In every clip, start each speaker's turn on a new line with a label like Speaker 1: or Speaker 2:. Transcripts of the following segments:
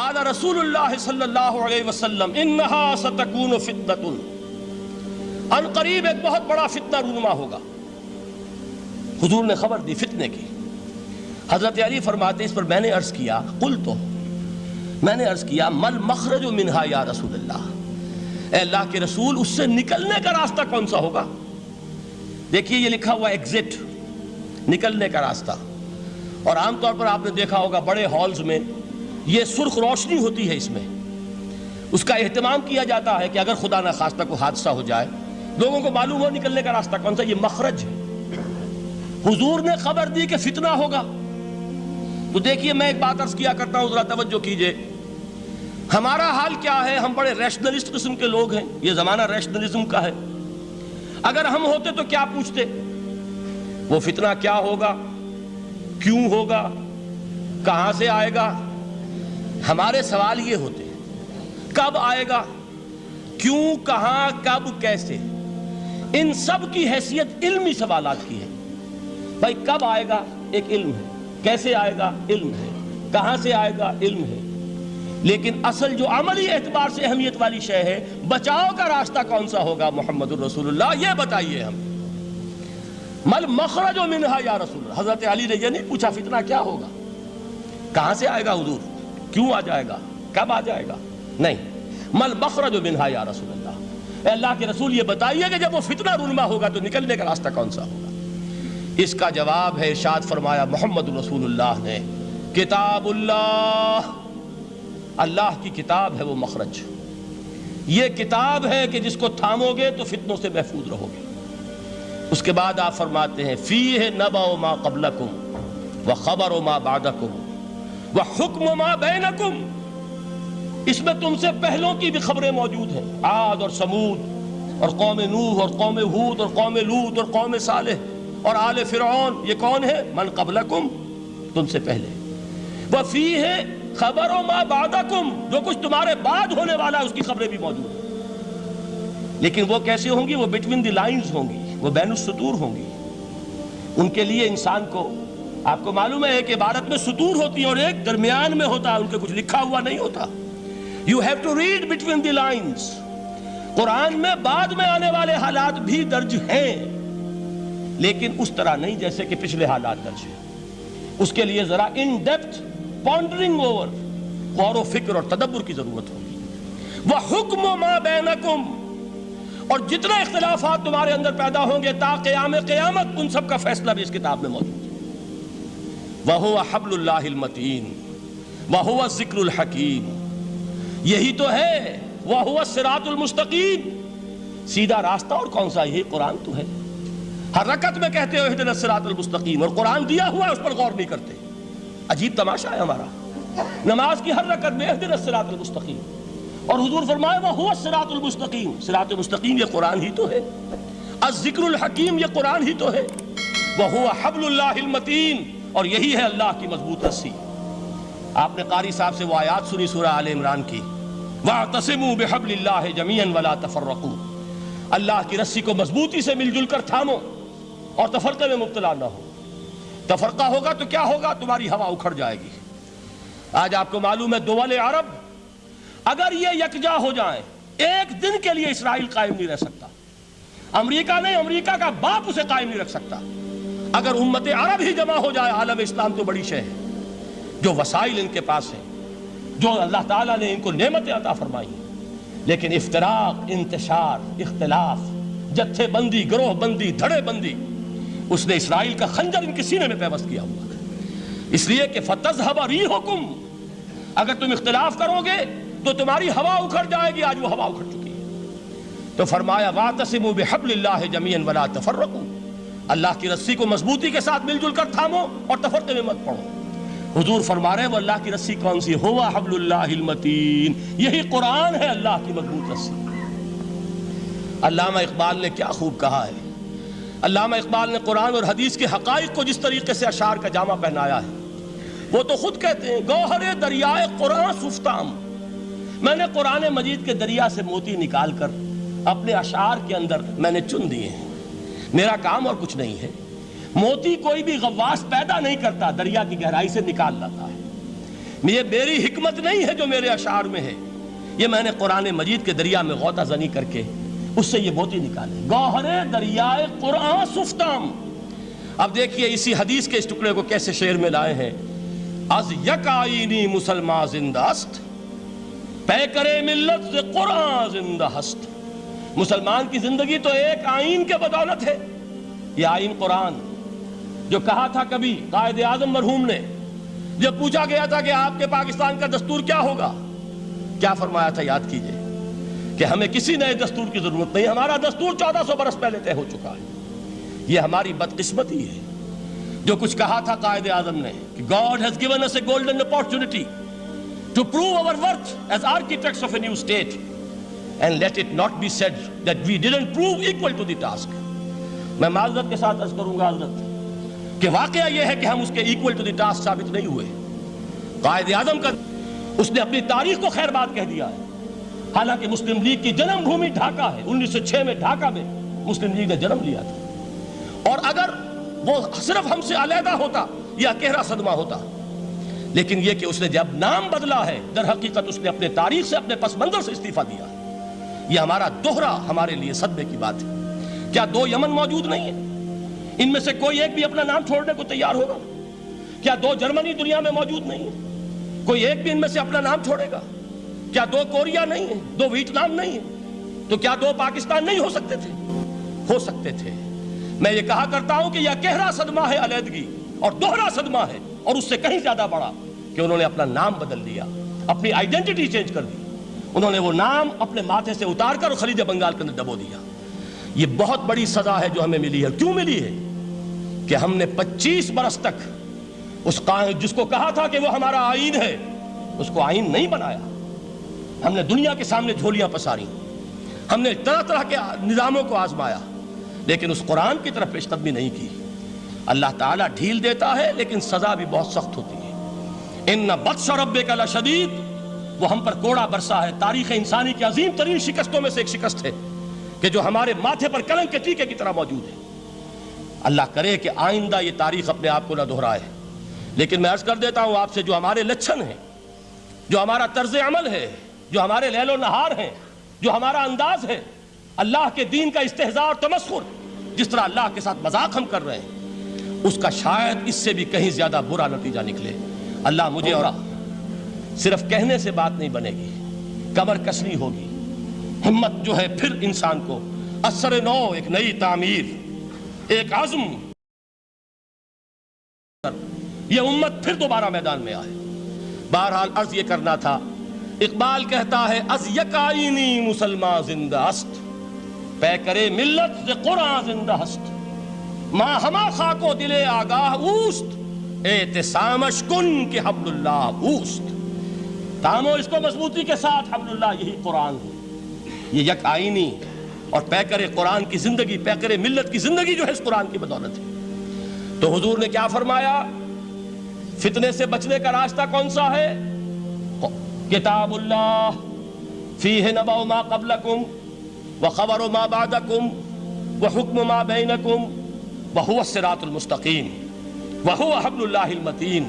Speaker 1: قال رسول اللہ صلی اللہ علیہ وسلم انہا ستکون فتنۃ، ان قریب ایک بہت بڑا فتنہ رونما ہوگا۔ حضور نے خبر دی فتنے کی۔ حضرت علی فرماتے اس پر میں نے عرض کیا، قلتو، میں نے عرض کیا مل مخرج منہا یا رسول اللہ، اے اللہ کے رسول اس سے نکلنے کا راستہ کون سا ہوگا؟ دیکھیے یہ لکھا ہوا ایگزٹ، نکلنے کا راستہ۔ اور عام طور پر آپ نے دیکھا ہوگا بڑے ہالز میں یہ سرخ روشنی ہوتی ہے، اس میں اس کا اہتمام کیا جاتا ہے کہ اگر خدا نہ خواستہ کوئی حادثہ ہو جائے لوگوں کو معلوم ہو نکلنے کا راستہ کون سا، یہ مخرج ہے۔ حضور نے خبر دی کہ فتنہ ہوگا۔ تو دیکھیے میں ایک بات عرض کیا کرتا ہوں، ذرا توجہ کیجئے، ہمارا حال کیا ہے؟ ہم بڑے ریشنلسٹ قسم کے لوگ ہیں، یہ زمانہ ریشنلزم کا ہے۔ اگر ہم ہوتے تو کیا پوچھتے؟ وہ فتنہ کیا ہوگا، کیوں ہوگا، کہاں سے آئے گا؟ ہمارے سوال یہ ہوتے ہیں، کب آئے گا، کیوں، کہاں، کب، کیسے۔ ان سب کی حیثیت علمی سوالات کی ہے۔ بھائی کب آئے گا ایک علم ہے، کیسے آئے گا علم ہے، کہاں سے آئے گا علم ہے، لیکن اصل جو عملی اعتبار سے اہمیت والی شے ہے، بچاؤ کا راستہ کون سا ہوگا محمد الرسول اللہ، یہ بتائیے ہم۔ مل مخرج منہا یا رسول اللہ، حضرت علی نے یہ نہیں پوچھا فتنہ کیا ہوگا، کہاں سے آئے گا حضور، کیوں آ جائے گا، کب آ جائے گا، نہیں، مل مخرج منہا یا رسول اللہ، اے اللہ کے رسول یہ بتائیے کہ جب وہ فتنہ رونما ہوگا تو نکلنے کا راستہ کون سا ہوگا۔ اس کا جواب ہے، ارشاد فرمایا محمد رسول اللہ نے، کتاب اللہ، اللہ کی کتاب ہے وہ مخرج، یہ کتاب ہے کہ جس کو تھامو گے تو فتنوں سے محفوظ رہو گے۔ اس کے بعد آپ فرماتے ہیں فیہ نبأ ما قبلکم وخبر ما بعدکم وحکم ما بینکم، اس میں تم سے پہلوں کی بھی خبریں موجود ہیں، عاد اور سمود اور قوم نوح اور قوم ہود اور قوم لوط اور قوم صالح اور آل فرعون، یہ کون ہے؟ من قبلکم، تم سے پہلے، وفیہ خبر ما بعدکم، جو کچھ تمہارے بعد ہونے والا ہے اس کی خبریں بھی موجود ہیں، لیکن وہ کیسے ہوں گی؟ وہ بٹوین دی لائنز ہوں گی، وہ بین السطور ہوں گی۔ ان کے لیے انسان کو، آپ کو معلوم ہے ایک عبارت میں سطور ہوتی ہیں اور ایک درمیان میں ہوتا ہے، ان کے کچھ لکھا ہوا نہیں ہوتا۔ You have to read between the lines۔ قرآن میں بعد میں آنے والے حالات بھی درج ہیں، لیکن اس طرح نہیں جیسے کہ پچھلے حالات درج ہیں۔ اس کے لیے ذرا ان ڈیپتھ پونڈرنگ اوور، غور و فکر اور تدبر کی ضرورت ہوگی۔ وَحُکْمُ مَا بَيْنَكُمْ، اور جتنے اختلافات تمہارے اندر پیدا ہوں گے تا قیام قیامت، ان سب کا فیصلہ بھی اس کتاب میں موجود ہے۔ وَهُوَ حَبْلُ اللَّهِ الْمَتِينُ وَهُوَ الذِّكْرُ الْحَكِيمُ، یہی تو ہے وَهُوَ الصِّرَاطُ الْمُسْتَقِيمُ، سیدھا راستہ، اور کون سا؟ یہی قرآن تو ہے۔ ہر رکعت میں کہتے ہو اہدنا الصراط المستقیم، اور قرآن دیا ہوا ہے اس پر غور نہیں کرتے۔ عجیب تماشا ہے ہمارا، نماز کی ہر رکعت میں اہدنا الصراط المستقیم، اور حضور فرمائے وَهُوَ الصراط المستقیم، صراط مستقیم یہ قرآن ہی تو ہے، الذکر الحکیم یہ قرآن ہی تو ہے، وَهُوَ حَبْلُ اللَّهِ الْمَتِينُ، اور یہی ہے اللہ کی مضبوط رسی۔ آپ نے قاری صاحب سے وہ آیات سنی سورہ آل عمران کی، وَاعْتَصِمُوا بِحَبْلِ اللَّهِ جَمِيعًا وَلَا تَفَرَّقُوا، اللہ کی رسی کو مضبوطی سے مل جل کر تھامو اور تفرقے میں مبتلا نہ ہو۔ تفرقہ ہوگا تو کیا ہوگا؟ تمہاری ہوا اکھڑ جائے گی۔ آج آپ کو معلوم ہے دول عرب اگر یہ یکجا ہو جائیں، ایک دن کے لیے اسرائیل قائم نہیں رہ سکتا، امریکہ نہیں، امریکہ کا باپ اسے قائم نہیں رکھ سکتا۔ اگر امت عرب ہی جمع ہو جائے، عالم اسلام تو بڑی شے ہے، جو وسائل ان کے پاس ہیں، جو اللہ تعالیٰ نے ان کو نعمتیں عطا فرمائی ہیں، لیکن افتراق، انتشار، اختلاف، جتھے بندی، گروہ بندی، دھڑے بندی، اس نے اسرائیل کا خنجر ان کے سینے میں پیوست کیا ہوا ہے۔ اس لیے کہ فَتَذْهَبَ رِيحُكُمْ، اگر تم اختلاف کرو گے تو تمہاری ہوا اکھڑ جائے گی۔ آج وہ ہوا اکھڑ چکی ہے۔ تو فرمایا وَاعْتَصِمُوا بِحَبْلِ اللَّهِ جَمِيعًا وَلَا تَفَرَّقُوا، اللہ کی رسی کو مضبوطی کے ساتھ مل جل کر تھامو اور تفرقے میں مت پڑو۔ حضور فرما رہے ہیں وہ اللہ کی رسی کون سی؟ ہوا حبل اللہ المتین، یہی قرآن ہے اللہ کی مضبوط رسی۔ علامہ اقبال نے کیا خوب کہا ہے، علامہ اقبال نے قرآن اور حدیث کے حقائق کو جس طریقے سے اشعار کا جامع پہنایا ہے، وہ تو خود کہتے ہیں گوہر دریائے قرآن سفتام، میں نے قرآن مجید کے دریا سے موتی نکال کر اپنے اشعار کے اندر میں نے چن دیے ہیں، میرا کام اور کچھ نہیں ہے۔ موتی کوئی بھی غواص پیدا نہیں کرتا، دریا کی گہرائی سے نکال لاتا ہے۔ یہ میری حکمت نہیں ہے جو میرے اشعار میں ہے، یہ میں نے قرآن مجید کے دریا میں غوطہ زنی کر کے اس سے یہ موتی نکالے، گوہر دریائے قرآن سفتام۔ اب دیکھیے اسی حدیث کے اس ٹکڑے کو کیسے شعر میں لائے ہیں۔ از یک آئینی مسلمان زندہ است، پیکرے ملت سے قرآن زندہ ہست۔ مسلمان کی زندگی تو ایک آئین کے بدولت ہے، یہ آئین قرآن۔ جو کہا تھا کبھی قائد اعظم مرحوم نے، جب پوچھا گیا تھا کہ آپ کے پاکستان کا دستور کیا ہوگا، کیا فرمایا تھا یاد کیجئے کہ ہمیں کسی نئے دستور کی ضرورت نہیں، ہمارا دستور 1400 برس پہلے طے ہو چکا ہے۔ یہ ہماری بدقسمتی ہے جو کچھ کہا تھا قائد اعظم نے کہ God has given us a golden opportunity to prove our worth as architects of a new state, and let it not be said that we didn't prove equal to the task۔ میں معذرت کے ساتھ عرض کروں گا حضرت کہ واقعہ یہ ہے کہ ہم اس کے equal to the task ثابت نہیں ہوئے۔ قائد اعظم کا اس نے اپنی تاریخ کو خیر بات کہہ دیا ہے، حالانکہ مسلم لیگ کی جنم بھومی ڈھاکہ ہے، 1906 میں ڈھاکہ میں مسلم لیگ نے جنم لیا تھا، اور اگر وہ صرف ہم سے علیحدہ ہوتا یہ گہرا صدمہ ہوتا، لیکن یہ کہ اس نے جب نام بدلا ہے در حقیقت اس نے اپنے تاریخ سے، اپنے پس منظر سے استعفیٰ دیا ہے۔ یہ ہمارا دوہرا ہمارے لیے صدمے کی بات ہے۔ کیا دو یمن موجود نہیں ہیں؟ ان میں سے کوئی ایک بھی اپنا نام چھوڑنے کو تیار ہوگا؟ کیا دو جرمنی دنیا میں موجود نہیں ہیں؟ کوئی ایک بھی ان میں سے اپنا نام چھوڑے گا؟ کیا دو کوریا نہیں ہیں؟ دو ویتنام نہیں ہیں؟ تو کیا دو پاکستان نہیں ہو سکتے تھے؟ ہو سکتے تھے۔ میں یہ کہا کرتا ہوں کہ یہ گہرا صدمہ ہے علیحدگی، اور دوہرا صدمہ ہے، اور اس سے کہیں زیادہ بڑا کہ انہوں نے اپنا نام بدل دیا، اپنی آئیڈینٹی چینج کر دی، انہوں نے وہ نام اپنے ماتھے سے اتار کر خلیج بنگال کے اندر ڈبو دیا۔ یہ بہت بڑی سزا ہے جو ہمیں ملی ہے۔ کیوں ملی ہے؟ کہ ہم نے 25 برس تک اس جس کو کہا تھا کہ وہ ہمارا آئین ہے، اس کو آئین نہیں بنایا۔ ہم نے دنیا کے سامنے جھولیاں پساری، ہم نے طرح طرح کے نظاموں کو آزمایا، لیکن اس قرآن کی طرف پیش قدمی نہیں کی۔ اللہ تعالیٰ ڈھیل دیتا ہے لیکن سزا بھی بہت سخت ہوتی ہے۔ ان بطش ربک لشدید، وہ ہم پر کوڑا برسا ہے۔ تاریخ انسانی کی عظیم ترین شکستوں میں سے ایک شکست ہے کہ جو ہمارے ماتھے پر کلنک کے ٹیکے کی طرح موجود ہے۔ اللہ کرے کہ آئندہ یہ تاریخ اپنے آپ کو نہ دہرائے، لیکن میں عرض کر دیتا ہوں آپ سے، جو ہمارے لچھن ہیں، جو ہمارا طرز عمل ہے، جو ہمارے لیل و نہار ہیں، جو ہمارا انداز ہے، اللہ کے دین کا استہزاء اور تمسخر، جس طرح اللہ کے ساتھ مذاق ہم کر رہے ہیں، اس کا شاید اس سے بھی کہیں زیادہ برا نتیجہ نکلے۔ اللہ مجھے اور صرف کہنے سے بات نہیں بنے گی، کمر کسنی ہوگی، ہمت جو ہے پھر انسان کو اثر نو، ایک نئی تعمیر، ایک عزم، یہ امت پھر دوبارہ میدان میں آئے۔ بہرحال عرض یہ کرنا تھا، اقبال کہتا ہے از یک آئینی مسلمان زندہ است، پیکرے ملت سے قرآن زندہ ہست، ماں ہما خاک و دل آگاہ اوست، اعتصامش کن کہ حبل اللہ اوست۔ تامو اس کو مضبوطی کے ساتھ، حبل اللہ یہی قرآن ہے۔ یہ یک آئینی اور پیکر قرآن کی زندگی، پیکر ملت کی زندگی جو ہے اس قرآن کی بدولت ہے۔ تو حضور نے کیا فرمایا؟ فتنے سے بچنے کا راستہ کون سا ہے؟ کتاب اللہ فیہ نبأ ما قبلکم وخبر ما بعدکم وحکم ما بینکم وہو الصراط المستقیم وہو حبل اللہ المتین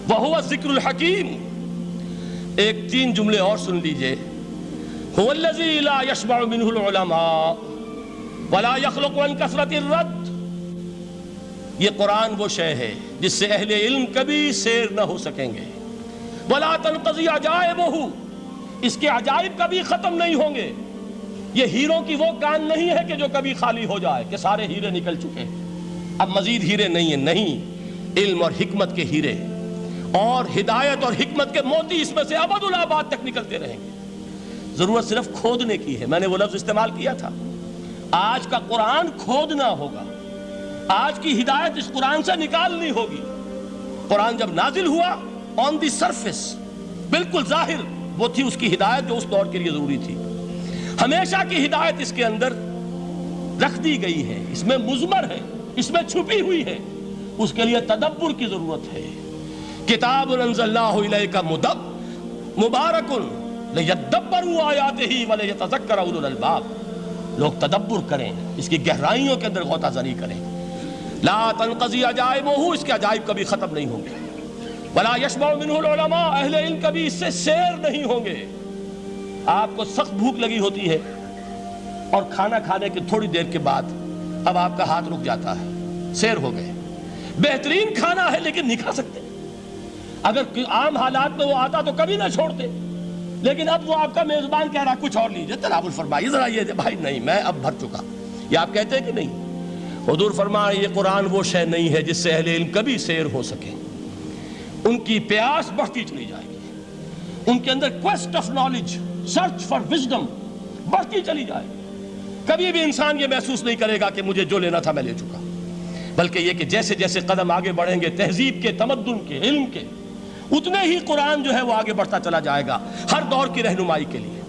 Speaker 1: وہو الذکر الحکیم۔ ایک 3 جملے اور سن لیجئے۔ هو الذی لا یشبع منہ العلماء ولا یخلق عن کثرت الرد۔ یہ قرآن وہ شے ہے جس سے اہل علم کبھی سیر نہ ہو سکیں گے۔ ولا تنقضی عجائبہ، اس کے عجائب کبھی ختم نہیں ہوں گے۔ یہ ہیروں کی وہ کان نہیں ہے کہ جو کبھی خالی ہو جائے کہ سارے ہیرے نکل چکے، اب مزید ہیرے نہیں ہیں، نہیں، علم اور حکمت کے ہیرے اور ہدایت اور حکمت کے موتی اس میں سے ابد الآباد تک نکلتے رہیں گے۔ ضرورت صرف کھودنے کی ہے، میں نے وہ لفظ استعمال کیا تھا۔ آج کا قرآن کھودنا ہوگا، آج کی ہدایت اس قرآن سے نکالنی ہوگی۔ قرآن جب نازل ہوا آن دی سرفیس، بالکل ظاہر وہ تھی اس کی ہدایت جو اس دور کے لیے ضروری تھی۔ ہمیشہ کی ہدایت اس کے اندر رکھ دی گئی ہے، اس میں مضمر ہے، اس میں چھپی ہوئی ہے، اس کے لیے تدبر کی ضرورت ہے۔ کتاب انزلناہ الیک مبارک لیدبروا آیاتہ ولیتذکر اولو الالباب۔ لوگ تدبر کریں، اس کی گہرائیوں کے اندر غوطہ زنی کریں۔ لا تنقضی عجائبہ، اس کے عجائب کبھی ختم نہیں ہوں گے۔ ولا یشبع منہ العلماء، اہل علم کبھی اس سے سیر نہیں ہوں گے۔ آپ کو سخت بھوک لگی ہوتی ہے اور کھانا کھانے کے تھوڑی دیر کے بعد اب آپ کا ہاتھ رک جاتا ہے، سیر ہو گئے، بہترین کھانا ہے لیکن نہیں کھا سکتے۔ اگر عام حالات میں وہ آتا تو کبھی نہ چھوڑتے، لیکن اب وہ آپ کا میزبان کہہ رہا کچھ اور لیجیے، تناول فرمائیے ذرا، یہ بھائی نہیں میں اب بھر چکا، یہ آپ کہتے ہیں کہ نہیں؟ حضور فرمایا یہ قرآن وہ شے نہیں ہے جس سے اہل علم کبھی سیر ہو سکے، ان کی پیاس بڑھتی چلی جائے گی، ان کے اندر quest of knowledge, search for wisdom بڑھتی چلی جائے گی۔ کبھی بھی انسان یہ محسوس نہیں کرے گا کہ مجھے جو لینا تھا میں لے چکا، بلکہ یہ کہ جیسے جیسے قدم آگے بڑھیں گے تہذیب کے، تمدن کے، علم کے، اتنے ہی قرآن جو ہے وہ آگے بڑھتا چلا جائے گا ہر دور کی رہنمائی کے لیے۔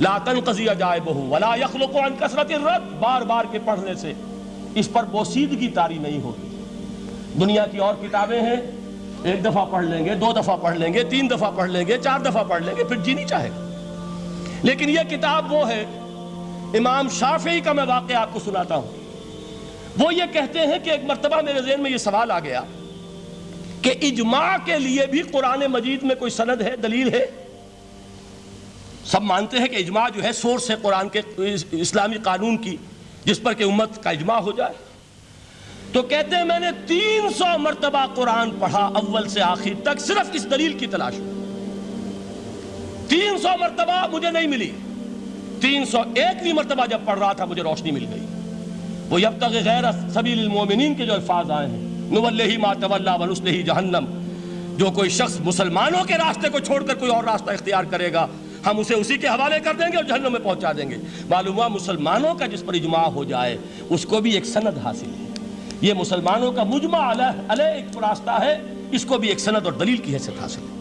Speaker 1: لا تنقضی عجائبہ ولا یخلق عن کثرت الرد، بار بار کے پڑھنے سے اس پر بوسیدگی طاری نہیں ہوگی۔ دنیا کی اور کتابیں ہیں، ایک دفعہ پڑھ لیں گے، 2 دفعہ پڑھ لیں گے، 3 دفعہ پڑھ لیں گے، 4 دفعہ پڑھ لیں گے، پھر جی نہیں چاہے گا۔ لیکن یہ کتاب وہ ہے، امام شافعی کا میں واقعہ آپ کو سناتا ہوں۔ وہ یہ کہتے ہیں کہ ایک مرتبہ میرے ذہن میں یہ سوال آ گیا کہ اجماع کے لیے بھی قرآن مجید میں کوئی سند ہے، دلیل ہے؟ سب مانتے ہیں کہ اجماع جو ہے سورس ہے قرآن کے، اسلامی قانون کی، جس پر کہ امت کا اجماع ہو جائے۔ تو کہتے ہیں میں نے 300 مرتبہ قرآن پڑھا اول سے آخر تک، صرف اس دلیل کی تلاش میں۔ 300 مرتبہ مجھے نہیں ملی، 301ویں مرتبہ جب پڑھ رہا تھا مجھے روشنی مل گئی۔ وہ یبتغی غیر سبیل المومنین کے جو الفاظ آئے ہیں، نولہ ما تولی ونصلہ جہنم، جو کوئی شخص مسلمانوں کے راستے کو چھوڑ کر کوئی اور راستہ اختیار کرے گا ہم اسے اسی کے حوالے کر دیں گے اور جہنم میں پہنچا دیں گے۔ معلوم ہوا مسلمانوں کا جس پر اجماع ہو جائے اس کو بھی ایک سند حاصل ہے، یہ مسلمانوں کا مجمع علیہ ایک راستہ ہے، اس کو بھی ایک سند اور دلیل کی حیثیت حاصل ہے۔